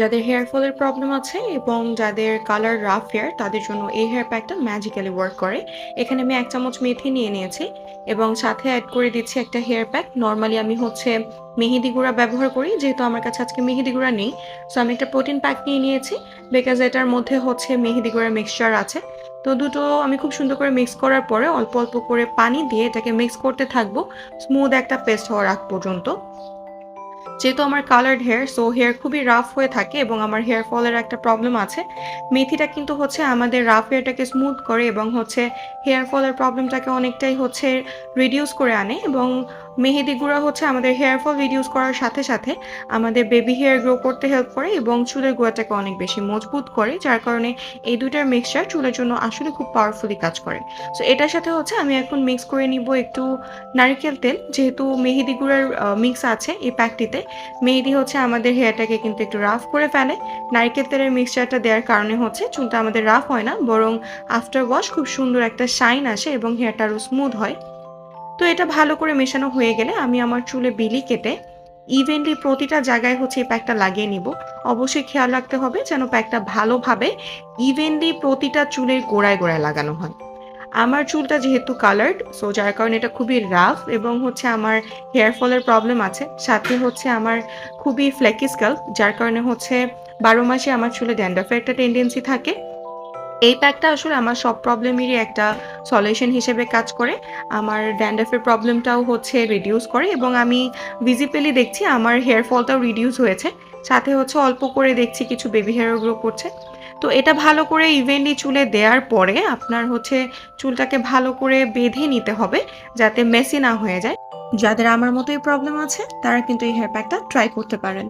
যাদের হেয়ার ফলের প্রবলেম আছে এবং যাদের কালার রাফ হেয়ার তাদের জন্য এই হেয়ার প্যাকটা ম্যাজিক্যালি ওয়ার্ক করে। এখানে আমি ১ চামচ মেথি নিয়ে নিয়েছি এবং সাথে এড করে দিচ্ছি একটা হেয়ার প্যাক। নরমালি আমি হচ্ছে মেহেদি গুঁড়া ব্যবহার করি। যেহেতু আমার কাছে আজকে মেহেদি গুঁড়া নেই, সো আমি একটা প্রোটিন প্যাক নিয়ে নিয়েছি। বিকজ এটার মধ্যে হচ্ছে মেহেদি গুঁড়ার মিক্সচার আছে। তো দুটো আমি খুব সুন্দর করে মিক্স করার পরে অল্প, অল্প করে পানি দিয়ে এটাকে মিক্স করতে থাকবো স্মুথ একটা পেস্ট হওয়ার আগ পর্যন্ত। যেহেতু আমার কালার্ড হেয়ার, সো হেয়ার খুবই রাফ হয়ে থাকে এবং আমার হেয়ার ফলের একটা প্রবলেম আছে। মেথিটা কিন্তু হচ্ছে আমাদের রাফ হেয়ারটাকে স্মুথ করে এবং হচ্ছে হেয়ার ফলের প্রবলেমটাকে অনেকটাই হচ্ছে রিডিউস করে আনে এবং মেহেদি গুঁড়া হচ্ছে আমাদের হেয়ার ফল রিডিউস করার সাথে, সাথে আমাদের বেবি হেয়ার গ্রো করতে হেল্প করে এবং চুলের গোড়াটাকে অনেক বেশি মজবুত করে। যার কারণে এই ২ টার মিক্সচার চুলের জন্য আসলে খুব পাওয়ারফুলি কাজ করে। সো এটার সাথে হচ্ছে আমি এখন মিক্স করে নিবো একটু নারিকেল তেল। যেহেতু মেহেদি গুঁড়ার মিক্স আছে এই প্যাকটিতে, মেহেদি হচ্ছে আমাদের হেয়ারটাকে কিন্তু একটু রাফ করে ফেলে। নারকেল তেলের মিক্সচারটা দেওয়ার কারণে হচ্ছে চুলটা আমাদের রাফ হয় না, বরং আফটার ওয়াশ খুব সুন্দর একটা শাইন আসে এবং হেয়ারটা আরও স্মুথ হয়। তো এটা ভালো করে মেশানো হয়ে গেলে আমি আমার চুলে বিলি কেটে ইভেনলি প্রতিটা জায়গায় হচ্ছে এই প্যাকটা লাগিয়ে নিব। অবশ্যই খেয়াল রাখতে হবে যেন প্যাকটা ভালোভাবে ইভেনলি প্রতিটা চুলের গোড়ায়, গোড়ায় লাগানো হয়। আমার চুলটা যেহেতু কালার্ড, সো যার কারণে এটা খুবই রাফ এবং হচ্ছে আমার হেয়ার ফলের প্রবলেম আছে। সাথে হচ্ছে আমার খুবই ফ্লেকি স্ক্যাল্প, যার কারণে হচ্ছে ১২ মাসে আমার চুলে ড্যান্ড্রাফের একটা টেনডেন্সি থাকে। এই প্যাকটা আসলে আমার সব প্রবলেমেরই একটা সলিউশন হিসেবে কাজ করে। আমার ড্যান্ড্রাফের প্রবলেমটাও হচ্ছে রিডিউস করে এবং আমি ভিজিবলি দেখছি আমার হেয়ার ফলটাও রিডিউস হয়েছে। সাথে হচ্ছে অল্প করে দেখছি কিছু বেবি হেয়ারও গ্রো করছে। তো এটা ভালো করে ইভেনলি চুলে দেওয়ার পরে আপনার হচ্ছে চুলটাকে ভালো করে বেঁধে নিতে হবে যাতে মেসি না হয়ে যায়। যাদের আমার মতোই প্রবলেম আছে তারা কিন্তু এই হেয়ার প্যাকটা ট্রাই করতে পারেন।